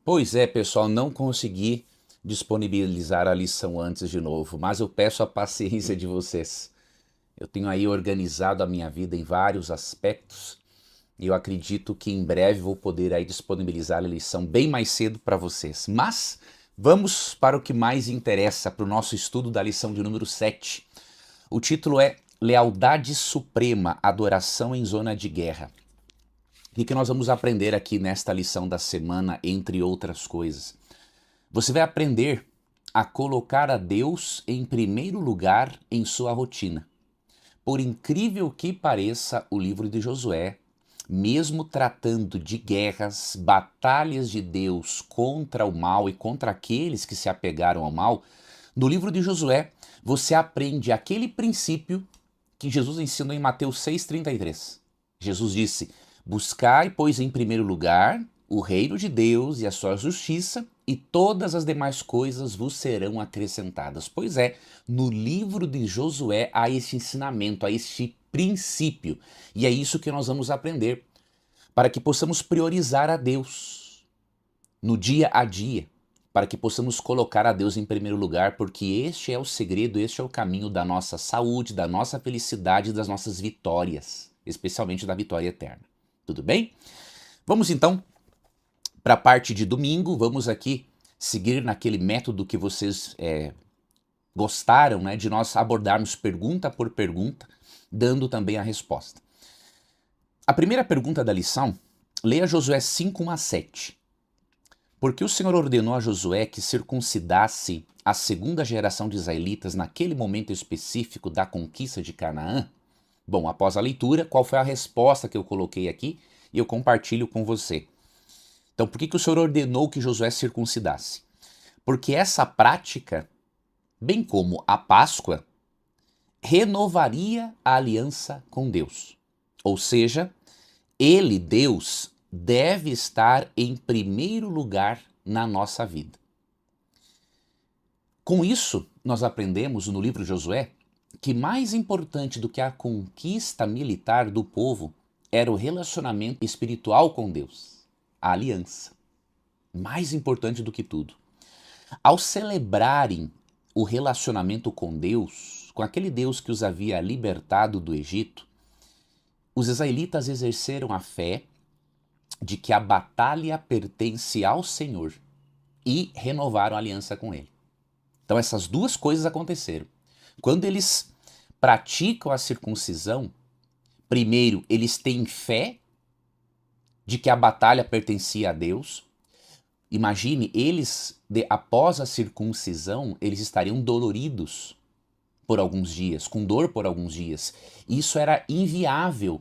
Pois é, pessoal, não consegui disponibilizar a lição antes de novo, mas eu peço a paciência de vocês. Eu tenho aí organizado a minha vida em vários aspectos e eu acredito que em breve vou poder aí disponibilizar a lição bem mais cedo para vocês. Mas vamos para o que mais interessa, para o nosso estudo da lição de número 7. O título é Lealdade Suprema, Adoração em Zona de Guerra. O que nós vamos aprender aqui nesta lição da semana, entre outras coisas? Você vai aprender a colocar a Deus em primeiro lugar em sua rotina. Por incrível que pareça, o livro de Josué, mesmo tratando de guerras, batalhas de Deus contra o mal e contra aqueles que se apegaram ao mal, no livro de Josué você aprende aquele princípio que Jesus ensinou em Mateus 6,33. Jesus disse: buscai, pois, em primeiro lugar o reino de Deus e a sua justiça, e todas as demais coisas vos serão acrescentadas. Pois é, no livro de Josué há este ensinamento, há este princípio. E é isso que nós vamos aprender, para que possamos priorizar a Deus no dia a dia, para que possamos colocar a Deus em primeiro lugar, porque este é o segredo, este é o caminho da nossa saúde, da nossa felicidade, das nossas vitórias, especialmente da vitória eterna. Tudo bem? Vamos então para a parte de domingo, vamos aqui seguir naquele método que vocês gostaram, né, de nós abordarmos pergunta por pergunta, dando também a resposta. A primeira pergunta da lição, leia Josué 5:1-7. Porque o Senhor ordenou a Josué que circuncidasse a segunda geração de israelitas naquele momento específico da conquista de Canaã? Bom, após a leitura, qual foi a resposta que eu coloquei aqui e eu compartilho com você. Então, por que o Senhor ordenou que Josué circuncidasse? Porque essa prática, bem como a Páscoa, renovaria a aliança com Deus. Ou seja, ele, Deus, deve estar em primeiro lugar na nossa vida. Com isso, nós aprendemos no livro de Josué que mais importante do que a conquista militar do povo era o relacionamento espiritual com Deus, a aliança. Mais importante do que tudo. Ao celebrarem o relacionamento com Deus, com aquele Deus que os havia libertado do Egito, os israelitas exerceram a fé de que a batalha pertence ao Senhor e renovaram a aliança com Ele. Então essas duas coisas aconteceram. Quando eles praticam a circuncisão, primeiro eles têm fé de que a batalha pertencia a Deus. Imagine, eles, após a circuncisão, eles estariam doloridos por alguns dias, com dor por alguns dias. Isso era inviável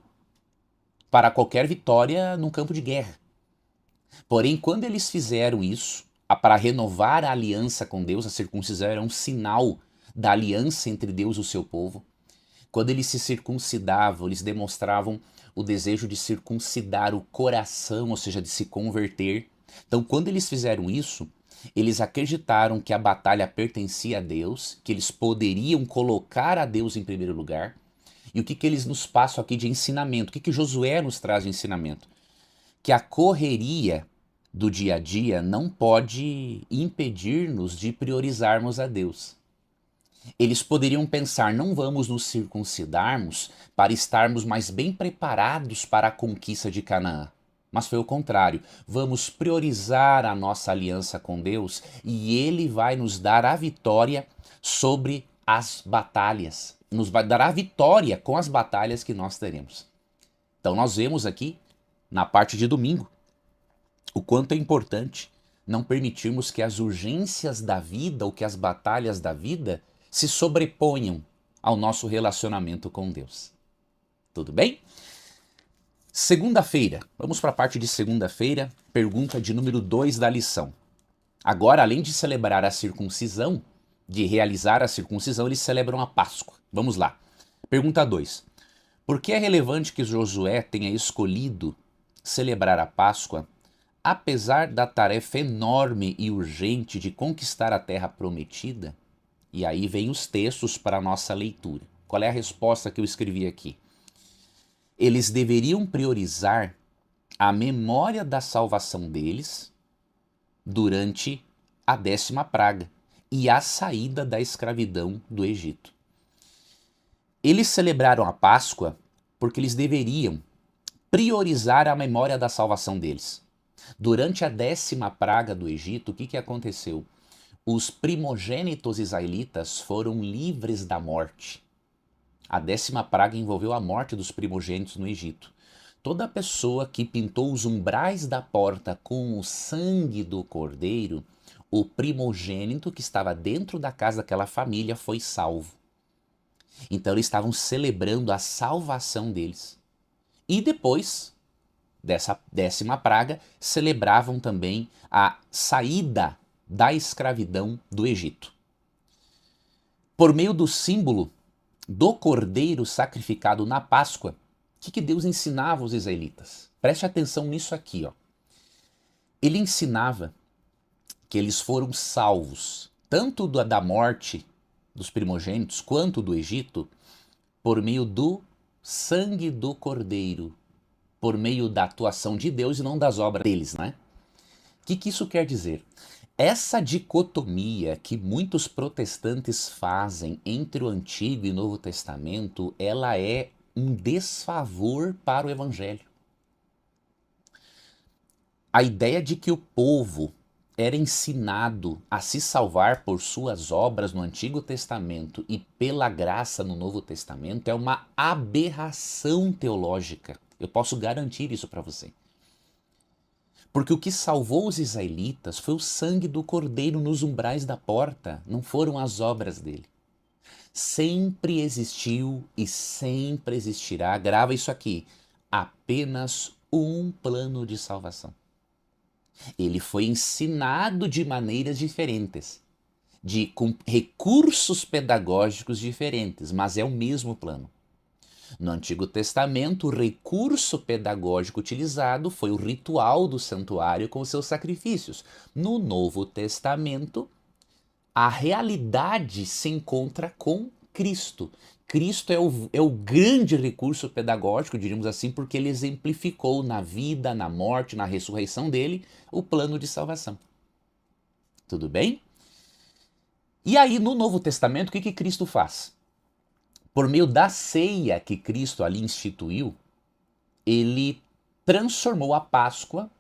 para qualquer vitória num campo de guerra. Porém, quando eles fizeram isso, para renovar a aliança com Deus, a circuncisão era um sinal da aliança entre Deus e o seu povo. Quando eles se circuncidavam, eles demonstravam o desejo de circuncidar o coração, ou seja, de se converter. Então, quando eles fizeram isso, eles acreditaram que a batalha pertencia a Deus, que eles poderiam colocar a Deus em primeiro lugar. E o que eles nos passam aqui de ensinamento? O que Josué nos traz de ensinamento? Que a correria do dia a dia não pode impedir-nos de priorizarmos a Deus. Eles poderiam pensar, não vamos nos circuncidarmos para estarmos mais bem preparados para a conquista de Canaã. Mas foi o contrário, vamos priorizar a nossa aliança com Deus e Ele vai nos dar a vitória sobre as batalhas. Nos vai dar a vitória com as batalhas que nós teremos. Então nós vemos aqui, na parte de domingo, o quanto é importante não permitirmos que as urgências da vida ou que as batalhas da vida se sobreponham ao nosso relacionamento com Deus. Tudo bem? Segunda-feira, vamos para a parte de segunda-feira, pergunta de número 2 da lição. Agora, além de celebrar a circuncisão, de realizar a circuncisão, eles celebram a Páscoa. Vamos lá. Pergunta 2. Por que é relevante que Josué tenha escolhido celebrar a Páscoa, apesar da tarefa enorme e urgente de conquistar a terra prometida? E aí vem os textos para a nossa leitura. Qual é a resposta que eu escrevi aqui? Eles deveriam priorizar a memória da salvação deles durante a 10ª praga e a saída da escravidão do Egito. Eles celebraram a Páscoa porque eles deveriam priorizar a memória da salvação deles. Durante a 10ª praga do Egito, o que aconteceu? Os primogênitos israelitas foram livres da morte. A 10ª praga envolveu a morte dos primogênitos no Egito. Toda pessoa que pintou os umbrais da porta com o sangue do cordeiro, o primogênito que estava dentro da casa daquela família foi salvo. Então eles estavam celebrando a salvação deles. E depois dessa 10ª praga, celebravam também a saída da escravidão do Egito. Por meio do símbolo do cordeiro sacrificado na Páscoa, o que Deus ensinava aos israelitas? Preste atenção nisso aqui, ó. Ele ensinava que eles foram salvos, tanto da morte dos primogênitos quanto do Egito, por meio do sangue do cordeiro, por meio da atuação de Deus e não das obras deles, né? O que isso quer dizer? Essa dicotomia que muitos protestantes fazem entre o Antigo e o Novo Testamento, ela é um desfavor para o Evangelho. A ideia de que o povo era ensinado a se salvar por suas obras no Antigo Testamento e pela graça no Novo Testamento é uma aberração teológica. Eu posso garantir isso para você. Porque o que salvou os israelitas foi o sangue do cordeiro nos umbrais da porta, não foram as obras dele. Sempre existiu e sempre existirá, grava isso aqui, apenas um plano de salvação. Ele foi ensinado de maneiras diferentes, com recursos pedagógicos diferentes, mas é o mesmo plano. No Antigo Testamento, o recurso pedagógico utilizado foi o ritual do santuário com seus sacrifícios. No Novo Testamento, a realidade se encontra com Cristo. Cristo é o grande recurso pedagógico, diríamos assim, porque ele exemplificou na vida, na morte, na ressurreição dele, o plano de salvação. Tudo bem? E aí, no Novo Testamento, o que Cristo faz? Por meio da ceia que Cristo ali instituiu, ele transformou a Páscoa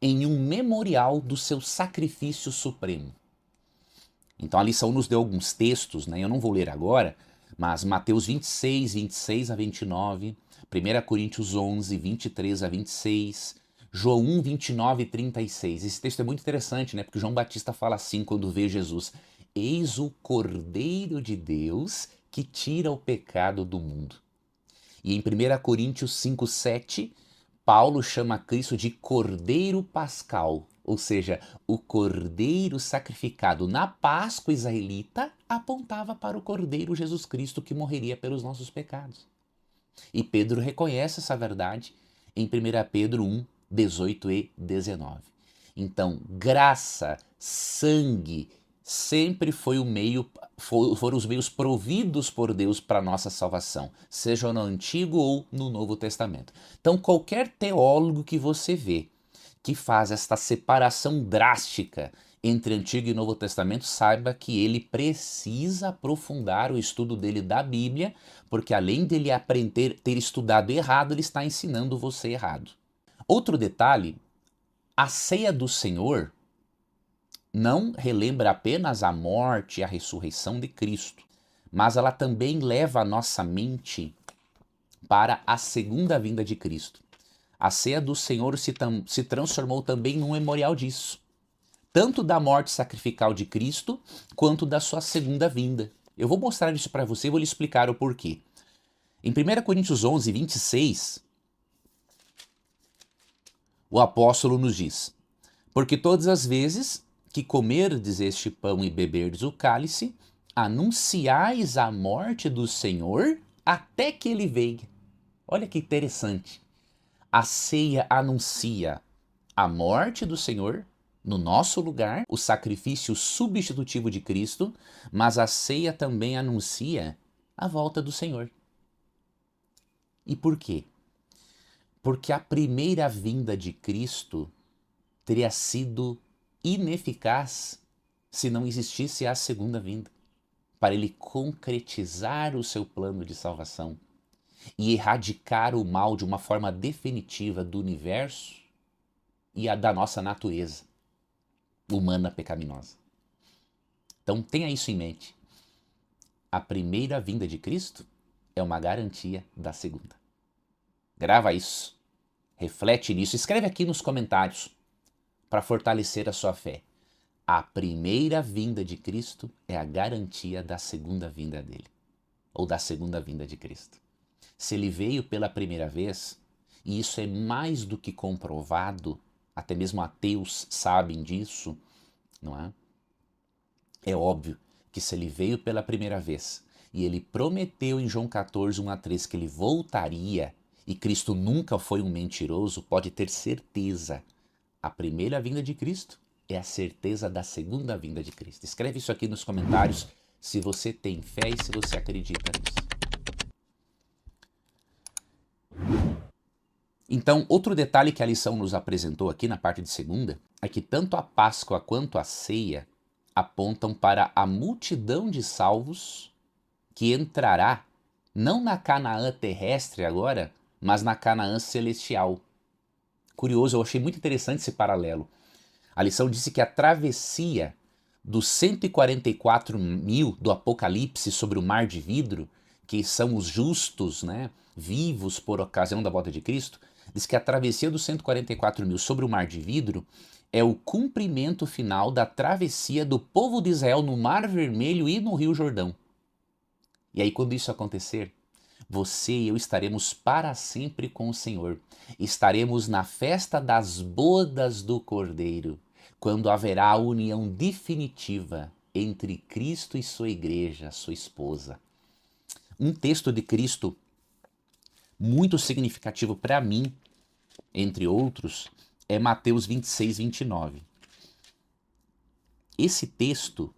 em um memorial do seu sacrifício supremo. Então a lição nos deu alguns textos, né? Eu não vou ler agora, mas Mateus 26, 26 a 29, 1 Coríntios 11, 23 a 26, João 1, 29 e 36. Esse texto é muito interessante, né? Porque João Batista fala assim quando vê Jesus: eis o Cordeiro de Deus que tira o pecado do mundo. E em 1 Coríntios 5, 7, Paulo chama Cristo de Cordeiro Pascal, ou seja, o Cordeiro sacrificado na Páscoa israelita apontava para o Cordeiro Jesus Cristo que morreria pelos nossos pecados. E Pedro reconhece essa verdade em 1 Pedro 1, 18 e 19. Então, graça, sangue, sempre foi foram os meios providos por Deus para a nossa salvação, seja no Antigo ou no Novo Testamento. Então, qualquer teólogo que você vê que faz esta separação drástica entre Antigo e Novo Testamento, saiba que ele precisa aprofundar o estudo dele da Bíblia, porque além dele aprender, ter estudado errado, ele está ensinando você errado. Outro detalhe, a ceia do Senhor não relembra apenas a morte e a ressurreição de Cristo, mas ela também leva a nossa mente para a segunda vinda de Cristo. A ceia do Senhor se transformou também num memorial disso, tanto da morte sacrificial de Cristo, quanto da sua segunda vinda. Eu vou mostrar isso para você e vou lhe explicar o porquê. Em 1 Coríntios 11, 26, o apóstolo nos diz: porque todas as vezes que comerdes este pão e beberdes o cálice, anunciais a morte do Senhor até que ele venha. Olha que interessante. A ceia anuncia a morte do Senhor no nosso lugar, o sacrifício substitutivo de Cristo, mas a ceia também anuncia a volta do Senhor. E por quê? Porque a primeira vinda de Cristo teria sido ineficaz se não existisse a segunda vinda, para ele concretizar o seu plano de salvação e erradicar o mal de uma forma definitiva do universo e a da nossa natureza humana pecaminosa. Então tenha isso em mente. A primeira vinda de Cristo é uma garantia da segunda. Grava isso, reflete nisso, escreve aqui nos comentários para fortalecer a sua fé. A primeira vinda de Cristo é a garantia da segunda vinda dele, ou da segunda vinda de Cristo. Se ele veio pela primeira vez, e isso é mais do que comprovado, até mesmo ateus sabem disso, não é? É óbvio que se ele veio pela primeira vez e ele prometeu em João 14, 1 a 3 que ele voltaria e Cristo nunca foi um mentiroso, pode ter certeza. A primeira vinda de Cristo é a certeza da segunda vinda de Cristo. Escreve isso aqui nos comentários se você tem fé e se você acredita nisso. Então, outro detalhe que a lição nos apresentou aqui na parte de segunda é que tanto a Páscoa quanto a ceia apontam para a multidão de salvos que entrará não na Canaã terrestre agora, mas na Canaã celestial. Curioso, eu achei muito interessante esse paralelo. A lição disse que a travessia dos 144 mil do Apocalipse sobre o mar de vidro, que são os justos, né, vivos por ocasião da volta de Cristo, diz que a travessia dos 144 mil sobre o mar de vidro é o cumprimento final da travessia do povo de Israel no Mar Vermelho e no Rio Jordão. E aí, quando isso acontecer, você e eu estaremos para sempre com o Senhor. Estaremos na festa das bodas do Cordeiro, quando haverá a união definitiva entre Cristo e sua igreja, sua esposa. Um texto de Cristo muito significativo para mim, entre outros, é Mateus 26, 29. Esse texto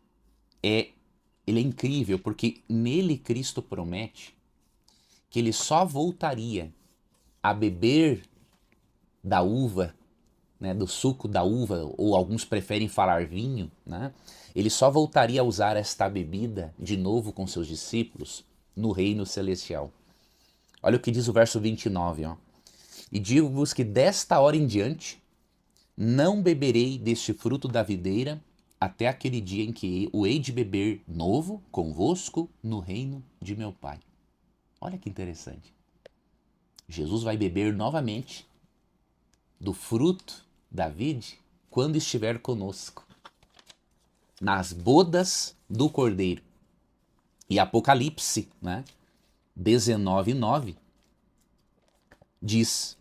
ele é incrível porque nele Cristo promete que ele só voltaria a beber da uva, né, do suco da uva, ou alguns preferem falar vinho, né? Ele só voltaria a usar esta bebida de novo com seus discípulos no reino celestial. Olha o que diz o verso 29, ó. E digo-vos que desta hora em diante não beberei deste fruto da videira até aquele dia em que o hei de beber novo convosco no reino de meu Pai. Olha que interessante. Jesus vai beber novamente do fruto da vide quando estiver conosco, nas bodas do Cordeiro. E Apocalipse, né, 19:9 diz: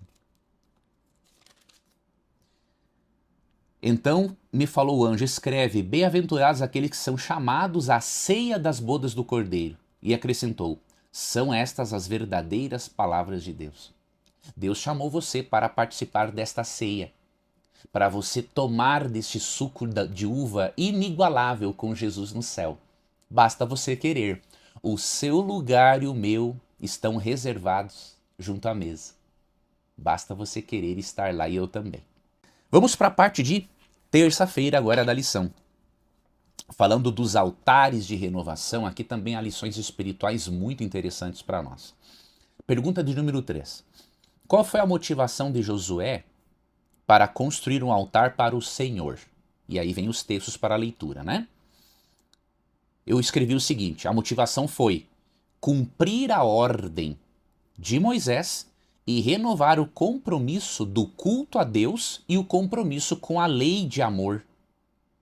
Então me falou o anjo, escreve, bem-aventurados aqueles que são chamados à ceia das bodas do Cordeiro. E acrescentou, são estas as verdadeiras palavras de Deus. Deus chamou você para participar desta ceia, para você tomar deste suco de uva inigualável com Jesus no céu. Basta você querer. O seu lugar e o meu estão reservados junto à mesa. Basta você querer estar lá e eu também. Vamos para a parte de terça-feira agora da lição. Falando dos altares de renovação, aqui também há lições espirituais muito interessantes para nós. Pergunta de número 3. Qual foi a motivação de Josué para construir um altar para o Senhor? E aí vem os textos para a leitura, né? Eu escrevi o seguinte, a motivação foi cumprir a ordem de Moisés e renovar o compromisso do culto a Deus e o compromisso com a lei de amor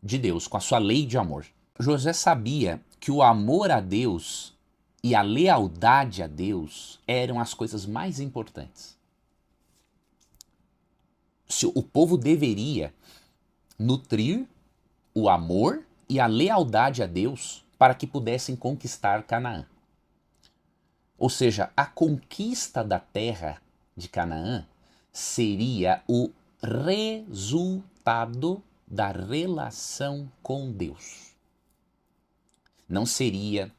de Deus, com a sua lei de amor. Josué sabia que o amor a Deus e a lealdade a Deus eram as coisas mais importantes. O povo deveria nutrir o amor e a lealdade a Deus para que pudessem conquistar Canaã. Ou seja, a conquista da terra de Canaã seria o resultado da relação com Deus. Não seria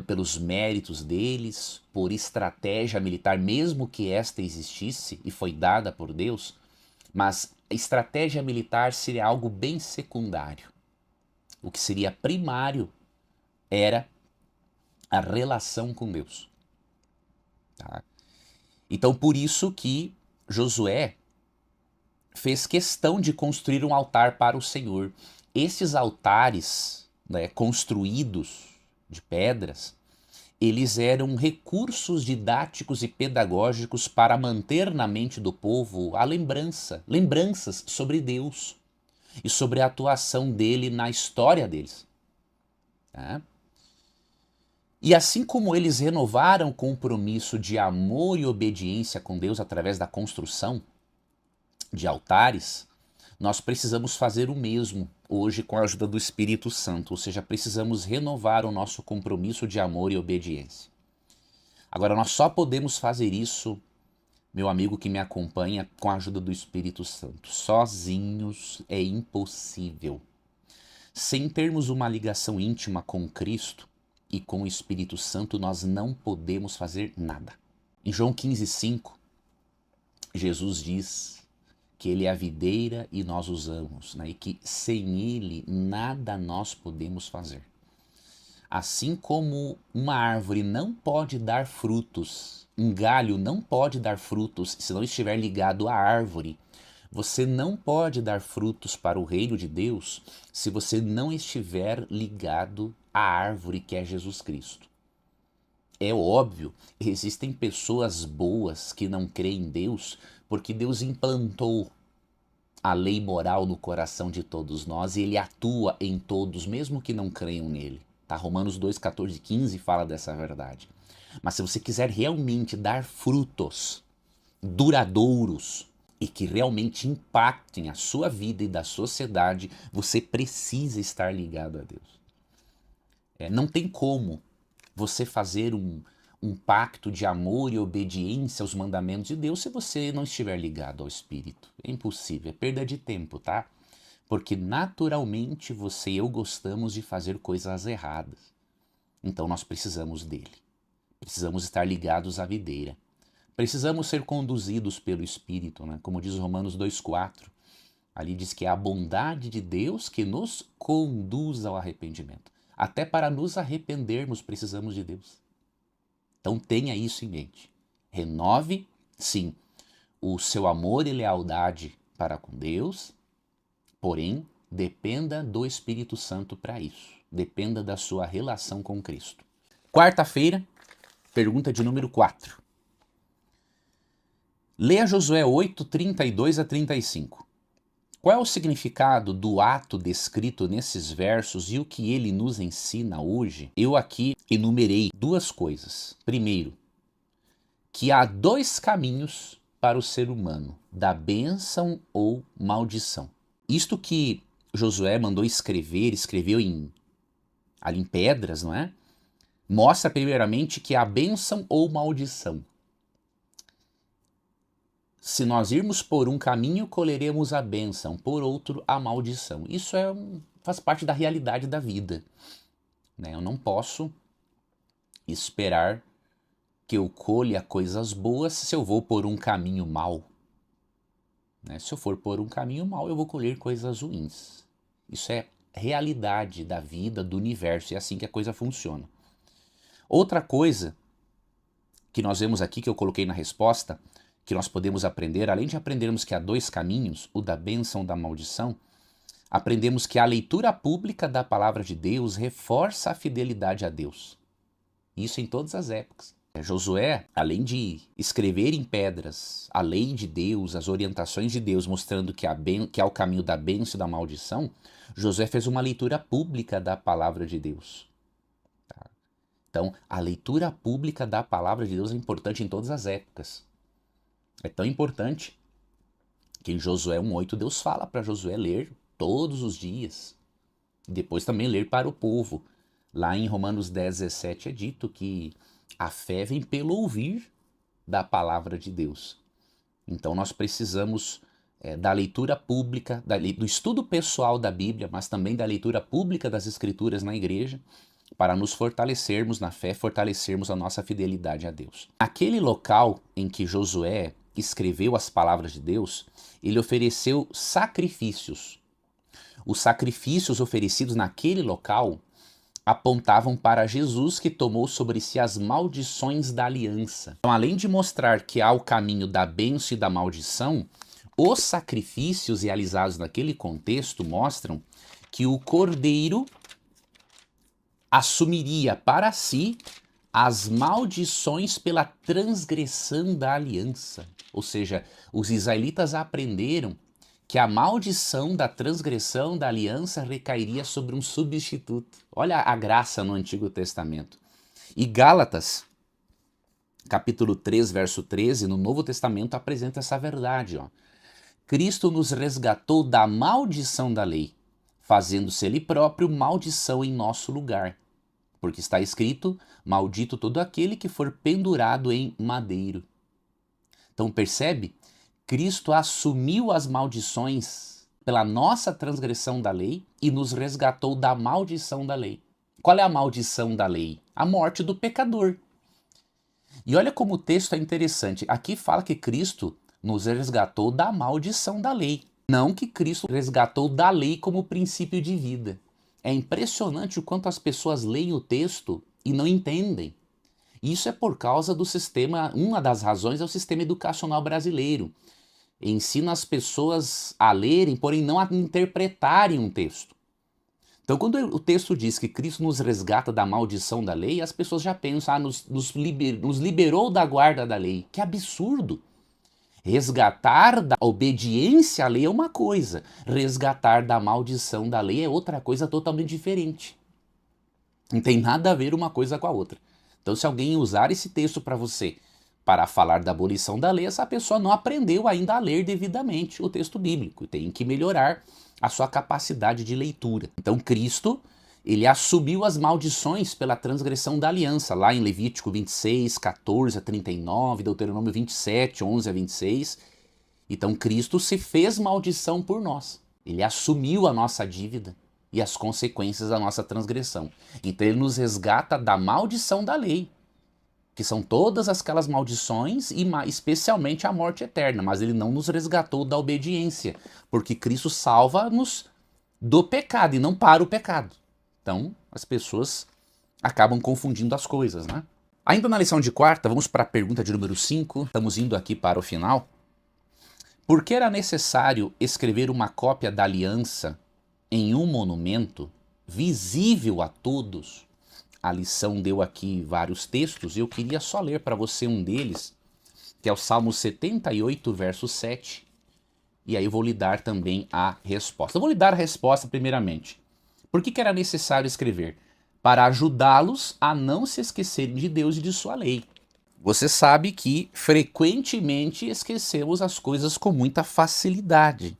pelos méritos deles, por estratégia militar, mesmo que esta existisse e foi dada por Deus, mas a estratégia militar seria algo bem secundário. O que seria primário era a relação com Deus. Tá? Então, por isso que Josué fez questão de construir um altar para o Senhor. Esses altares, né, construídos de pedras, eles eram recursos didáticos e pedagógicos para manter na mente do povo a lembranças sobre Deus e sobre a atuação dele na história deles. Tá? E assim como eles renovaram o compromisso de amor e obediência com Deus através da construção de altares, nós precisamos fazer o mesmo hoje com a ajuda do Espírito Santo, ou seja, precisamos renovar o nosso compromisso de amor e obediência. Agora, nós só podemos fazer isso, meu amigo que me acompanha, com a ajuda do Espírito Santo. Sozinhos é impossível. Sem termos uma ligação íntima com Cristo e com o Espírito Santo, nós não podemos fazer nada. Em João 15,5, Jesus diz que ele é a videira e nós os ramos, né? E que sem ele nada nós podemos fazer. Assim como uma árvore não pode dar frutos, um galho não pode dar frutos se não estiver ligado à árvore, você não pode dar frutos para o reino de Deus se você não estiver ligado à árvore que é Jesus Cristo. É óbvio, existem pessoas boas que não creem em Deus porque Deus implantou a lei moral no coração de todos nós e ele atua em todos, mesmo que não creiam nele. Tá? Romanos 2, 14 e 15 fala dessa verdade. Mas se você quiser realmente dar frutos duradouros e que realmente impactem a sua vida e da sociedade, você precisa estar ligado a Deus. Não tem como você fazer um pacto de amor e obediência aos mandamentos de Deus se você não estiver ligado ao Espírito. É impossível, é perda de tempo, tá? Porque naturalmente você e eu gostamos de fazer coisas erradas. Então nós precisamos dele. Precisamos estar ligados à videira. Precisamos ser conduzidos pelo Espírito, né? Como diz Romanos 2,4. Ali diz que é a bondade de Deus que nos conduz ao arrependimento. Até para nos arrependermos precisamos de Deus. Então tenha isso em mente. Renove, sim, o seu amor e lealdade para com Deus, porém, dependa do Espírito Santo para isso. Dependa da sua relação com Cristo. Quarta-feira, pergunta de número 4. Leia Josué 8, 32 a 35. Qual é o significado do ato descrito nesses versos e o que ele nos ensina hoje? Eu aqui enumerei duas coisas. Primeiro, que há dois caminhos para o ser humano, da bênção ou maldição. Isto que Josué mandou escreveu ali em pedras, não é? Mostra primeiramente que há bênção ou maldição. Se nós irmos por um caminho, colheremos a bênção, por outro, a maldição. Isso faz parte da realidade da vida. Né? Eu não posso esperar que eu colha coisas boas se eu vou por um caminho mau. Né? Se eu for por um caminho mau, eu vou colher coisas ruins. Isso é realidade da vida, do universo, é assim que a coisa funciona. Outra coisa que nós vemos aqui, que eu coloquei na resposta, que nós podemos aprender, além de aprendermos que há dois caminhos, o da bênção e da maldição, aprendemos que a leitura pública da palavra de Deus reforça a fidelidade a Deus. Isso em todas as épocas. Josué, além de escrever em pedras a lei de Deus, as orientações de Deus, mostrando que há o caminho da bênção e da maldição, Josué fez uma leitura pública da palavra de Deus. Tá? Então, a leitura pública da palavra de Deus é importante em todas as épocas. É tão importante que em Josué 1,8 Deus fala para Josué ler todos os dias. E depois também ler para o povo. Lá em Romanos 10,17 é dito que a fé vem pelo ouvir da palavra de Deus. Então nós precisamos da leitura pública, do estudo pessoal da Bíblia, mas também da leitura pública das Escrituras na igreja, para nos fortalecermos na fé, fortalecermos a nossa fidelidade a Deus. Aquele local em que Josué escreveu as palavras de Deus, ele ofereceu sacrifícios. Os sacrifícios oferecidos naquele local apontavam para Jesus, que tomou sobre si as maldições da aliança. Então, além de mostrar que há o caminho da bênção e da maldição, os sacrifícios realizados naquele contexto mostram que o cordeiro assumiria para si as maldições pela transgressão da aliança. Ou seja, os israelitas aprenderam que a maldição da transgressão da aliança recairia sobre um substituto. Olha a graça no Antigo Testamento. E Gálatas, capítulo 3, verso 13, no Novo Testamento apresenta essa verdade. Cristo nos resgatou da maldição da lei, fazendo-se ele próprio maldição em nosso lugar. Porque está escrito, maldito todo aquele que for pendurado em madeiro. Então percebe? Cristo assumiu as maldições pela nossa transgressão da lei e nos resgatou da maldição da lei. Qual é a maldição da lei? A morte do pecador. E olha como o texto é interessante. Aqui fala que Cristo nos resgatou da maldição da lei. Não que Cristo resgatou da lei como princípio de vida. É impressionante o quanto as pessoas leem o texto e não entendem. Isso é por causa do sistema, uma das razões é o sistema educacional brasileiro. Ensina as pessoas a lerem, porém não a interpretarem um texto. Então, quando o texto diz que Cristo nos resgata da maldição da lei, as pessoas já pensam, nos liberou da guarda da lei. Que absurdo! Resgatar da obediência à lei é uma coisa, resgatar da maldição da lei é outra coisa totalmente diferente. Não tem nada a ver uma coisa com a outra. Então, se alguém usar esse texto para você para falar da abolição da lei, essa pessoa não aprendeu ainda a ler devidamente o texto bíblico. Tem que melhorar a sua capacidade de leitura. Então, Cristo, ele assumiu as maldições pela transgressão da aliança, lá em Levítico 26, 14 a 39, Deuteronômio 27, 11 a 26. Então, Cristo se fez maldição por nós. Ele assumiu a nossa dívida e as consequências da nossa transgressão. Então, ele nos resgata da maldição da lei, que são todas aquelas maldições e especialmente a morte eterna, mas ele não nos resgatou da obediência, porque Cristo salva-nos do pecado e não para o pecado. Então, as pessoas acabam confundindo as coisas, né? Ainda na lição de quarta, vamos para a pergunta de número 5, estamos indo aqui para o final. Por que era necessário escrever uma cópia da aliança em um monumento visível a todos? A lição deu aqui vários textos e eu queria só ler para você um deles, que é o Salmo 78, verso 7. E aí eu vou lhe dar também a resposta. Eu vou lhe dar a resposta primeiramente. Por que era necessário escrever? Para ajudá-los a não se esquecerem de Deus e de sua lei. Você sabe que frequentemente esquecemos as coisas com muita facilidade.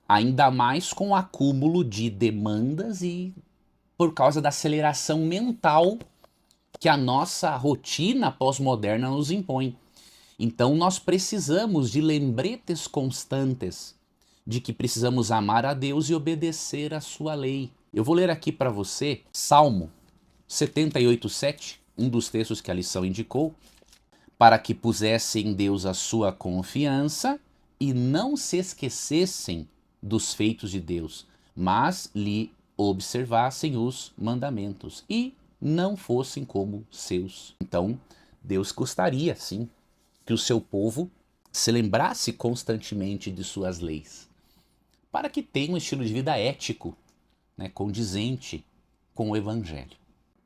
Ainda mais com o acúmulo de demandas e por causa da aceleração mental que a nossa rotina pós-moderna nos impõe. Então nós precisamos de lembretes constantes de que precisamos amar a Deus e obedecer a sua lei. Eu vou ler aqui para você Salmo 78:7, um dos textos que a lição indicou, para que pusessem em Deus a sua confiança e não se esquecessem dos feitos de Deus, mas lhe observassem os mandamentos e não fossem como seus. Então, Deus gostaria, sim, que o seu povo se lembrasse constantemente de suas leis, para que tenha um estilo de vida ético, né, condizente com o Evangelho.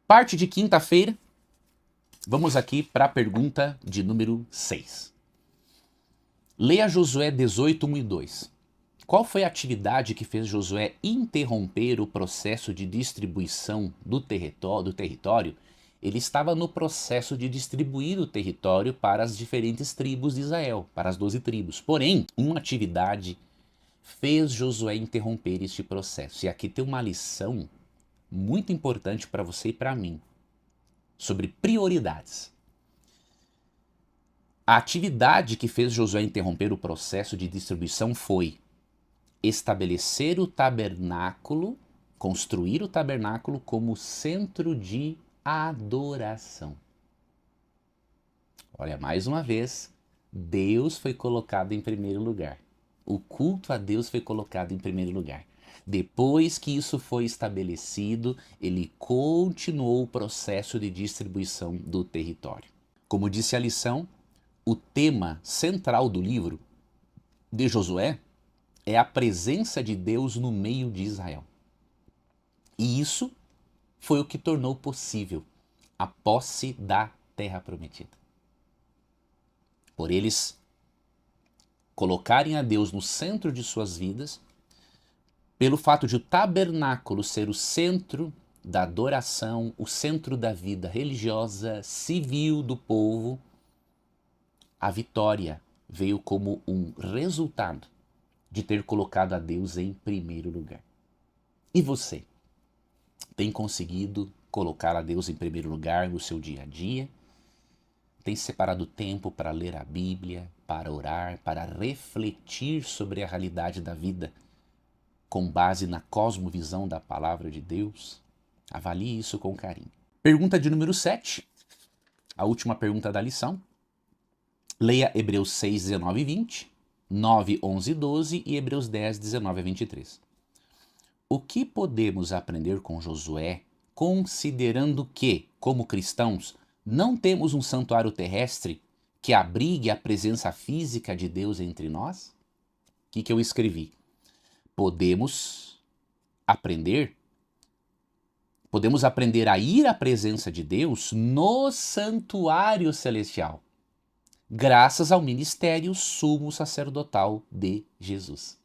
Parte de quinta-feira, vamos aqui para a pergunta de número 6. Leia Josué 18, 1 e 2. Qual foi a atividade que fez Josué interromper o processo de distribuição do território? Ele estava no processo de distribuir o território para as diferentes tribos de Israel, para as 12 tribos. Porém, uma atividade fez Josué interromper este processo. E aqui tem uma lição muito importante para você e para mim, sobre prioridades. A atividade que fez Josué interromper o processo de distribuição foi estabelecer o tabernáculo, construir o tabernáculo como centro de adoração. Olha, mais uma vez, Deus foi colocado em primeiro lugar. O culto a Deus foi colocado em primeiro lugar. Depois que isso foi estabelecido, ele continuou o processo de distribuição do território. Como disse a lição, o tema central do livro de Josué é a presença de Deus no meio de Israel. E isso foi o que tornou possível a posse da terra prometida. Por eles colocarem a Deus no centro de suas vidas, pelo fato de o tabernáculo ser o centro da adoração, o centro da vida religiosa, civil do povo, a vitória veio como um resultado de ter colocado a Deus em primeiro lugar. E você? Tem conseguido colocar a Deus em primeiro lugar no seu dia a dia? Tem separado tempo para ler a Bíblia, para orar, para refletir sobre a realidade da vida com base na cosmovisão da palavra de Deus? Avalie isso com carinho. Pergunta de número 7, a última pergunta da lição. Leia Hebreus 6, 19 e 20, 9, 11 e 12 e Hebreus 10, 19 a 23. O que podemos aprender com Josué, considerando que, como cristãos, não temos um santuário terrestre que abrigue a presença física de Deus entre nós? O que eu escrevi? Podemos aprender a ir à presença de Deus no santuário celestial, graças ao ministério sumo sacerdotal de Jesus.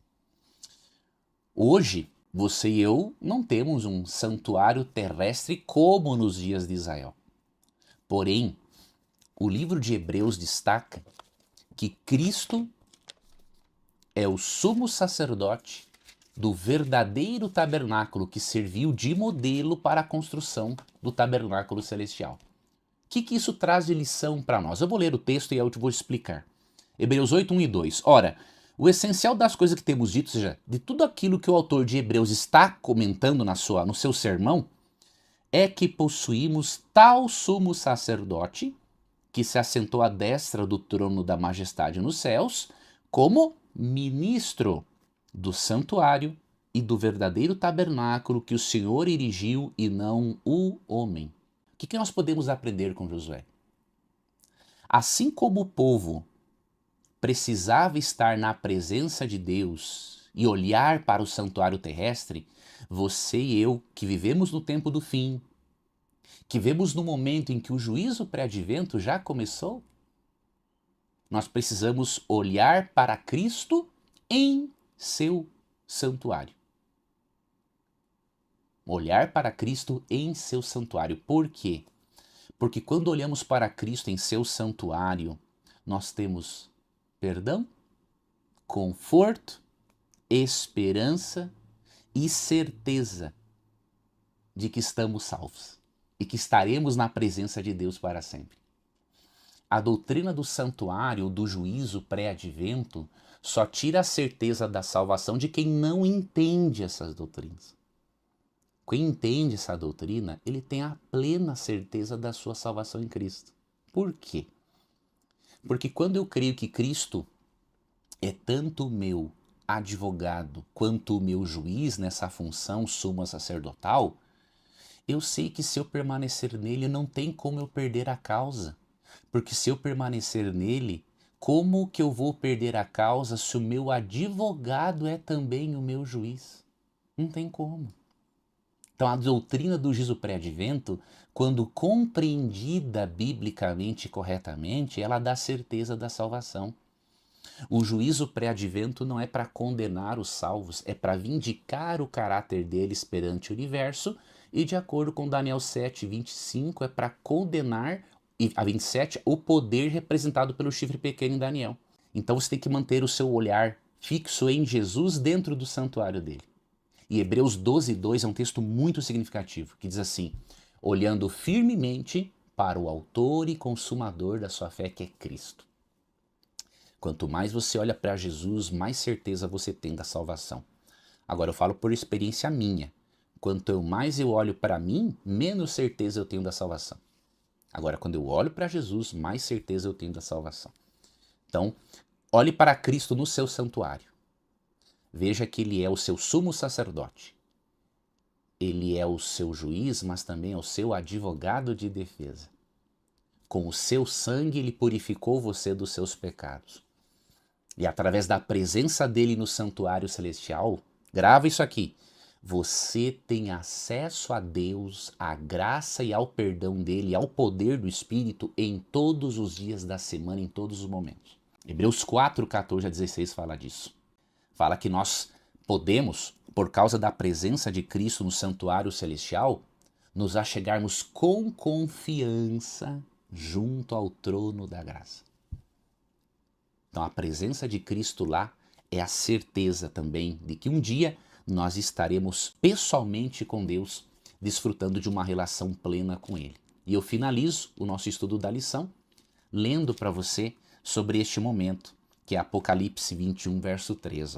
Hoje, você e eu não temos um santuário terrestre como nos dias de Israel. Porém, o livro de Hebreus destaca que Cristo é o sumo sacerdote do verdadeiro tabernáculo que serviu de modelo para a construção do tabernáculo celestial. O que isso traz de lição para nós? Eu vou ler o texto e eu te vou explicar. Hebreus 8, 1 e 2. Ora, o essencial das coisas que temos dito, ou seja, de tudo aquilo que o autor de Hebreus está comentando no seu sermão, é que possuímos tal sumo sacerdote que se assentou à destra do trono da majestade nos céus, como ministro do santuário e do verdadeiro tabernáculo que o Senhor erigiu e não o homem. O que nós podemos aprender com Josué? Assim como o povo precisava estar na presença de Deus e olhar para o santuário terrestre, você e eu, que vivemos no tempo do fim, que vivemos no momento em que o juízo pré-advento já começou, nós precisamos olhar para Cristo em seu santuário. Olhar para Cristo em seu santuário. Por quê? Porque quando olhamos para Cristo em seu santuário, nós temos perdão, conforto, esperança e certeza de que estamos salvos e que estaremos na presença de Deus para sempre. A doutrina do santuário, do juízo pré-advento, só tira a certeza da salvação de quem não entende essas doutrinas. Quem entende essa doutrina, ele tem a plena certeza da sua salvação em Cristo. Por quê? Porque quando eu creio que Cristo é tanto o meu advogado quanto o meu juiz nessa função suma sacerdotal, eu sei que se eu permanecer nele não tem como eu perder a causa. Porque se eu permanecer nele, como que eu vou perder a causa se o meu advogado é também o meu juiz? Não tem como. Então a doutrina do juízo pré-advento, quando compreendida biblicamente e corretamente, ela dá certeza da salvação. O juízo pré-advento não é para condenar os salvos, é para vindicar o caráter deles perante o universo e, de acordo com Daniel 7, 25, é para condenar, e a 27, o poder representado pelo chifre pequeno em Daniel. Então você tem que manter o seu olhar fixo em Jesus dentro do santuário dele. E Hebreus 12, 2 é um texto muito significativo, que diz assim: olhando firmemente para o autor e consumador da sua fé, que é Cristo. Quanto mais você olha para Jesus, mais certeza você tem da salvação. Agora eu falo por experiência minha. Quanto mais eu olho para mim, menos certeza eu tenho da salvação. Agora, quando eu olho para Jesus, mais certeza eu tenho da salvação. Então, olhe para Cristo no seu santuário. Veja que ele é o seu sumo sacerdote. Ele é o seu juiz, mas também é o seu advogado de defesa. Com o seu sangue ele purificou você dos seus pecados. E através da presença dele no santuário celestial, grava isso aqui, você tem acesso a Deus, à graça e ao perdão dele, ao poder do Espírito em todos os dias da semana, em todos os momentos. Hebreus 4, 14 a 16 fala disso. Fala que nós podemos, por causa da presença de Cristo no santuário celestial, nos achegarmos com confiança junto ao trono da graça. Então a presença de Cristo lá é a certeza também de que um dia nós estaremos pessoalmente com Deus, desfrutando de uma relação plena com Ele. E eu finalizo o nosso estudo da lição lendo para você sobre este momento, que é Apocalipse 21, verso 3.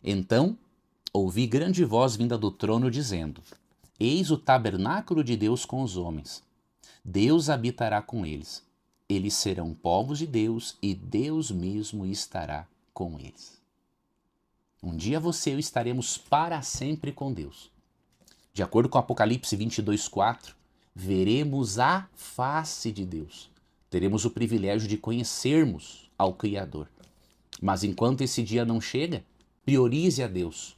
Então ouvi grande voz vinda do trono dizendo: Eis o tabernáculo de Deus com os homens. Deus habitará com eles. Eles serão povos de Deus e Deus mesmo estará com eles. Um dia você e eu estaremos para sempre com Deus. De acordo com Apocalipse 22, 4, veremos a face de Deus. Teremos o privilégio de conhecermos ao Criador. Mas enquanto esse dia não chega, priorize a Deus.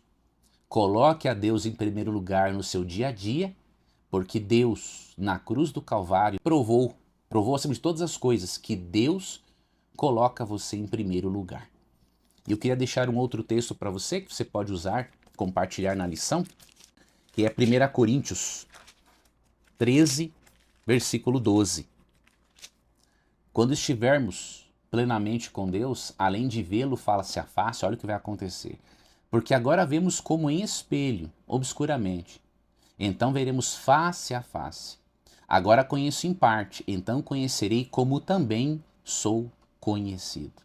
Coloque a Deus em primeiro lugar no seu dia a dia, porque Deus, na cruz do Calvário, provou acima de todas as coisas que Deus coloca você em primeiro lugar. E eu queria deixar um outro texto para você, que você pode usar, compartilhar na lição, que é 1 Coríntios 13, versículo 12. Quando estivermos plenamente com Deus, além de vê-lo face a face, olha o que vai acontecer. Porque agora vemos como em espelho, obscuramente. Então veremos face a face. Agora conheço em parte, então conhecerei como também sou conhecido.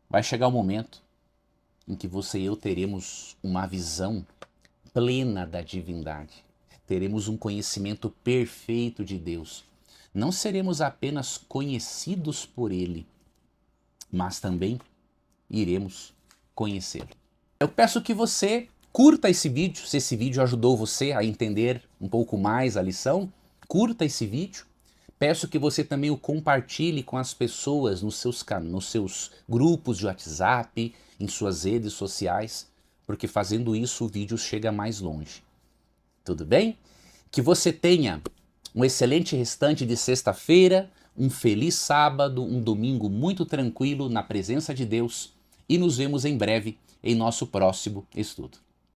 Vai chegar o momento em que você e eu teremos uma visão plena da divindade. Teremos um conhecimento perfeito de Deus. Não seremos apenas conhecidos por Ele, mas também iremos conhecê-lo. Eu peço que você curta esse vídeo, se esse vídeo ajudou você a entender um pouco mais a lição, curta esse vídeo. Peço que você também o compartilhe com as pessoas nos seus grupos de WhatsApp, em suas redes sociais, porque fazendo isso o vídeo chega mais longe. Tudo bem? Que você tenha um excelente restante de sexta-feira, um feliz sábado, um domingo muito tranquilo na presença de Deus e nos vemos em breve em nosso próximo estudo.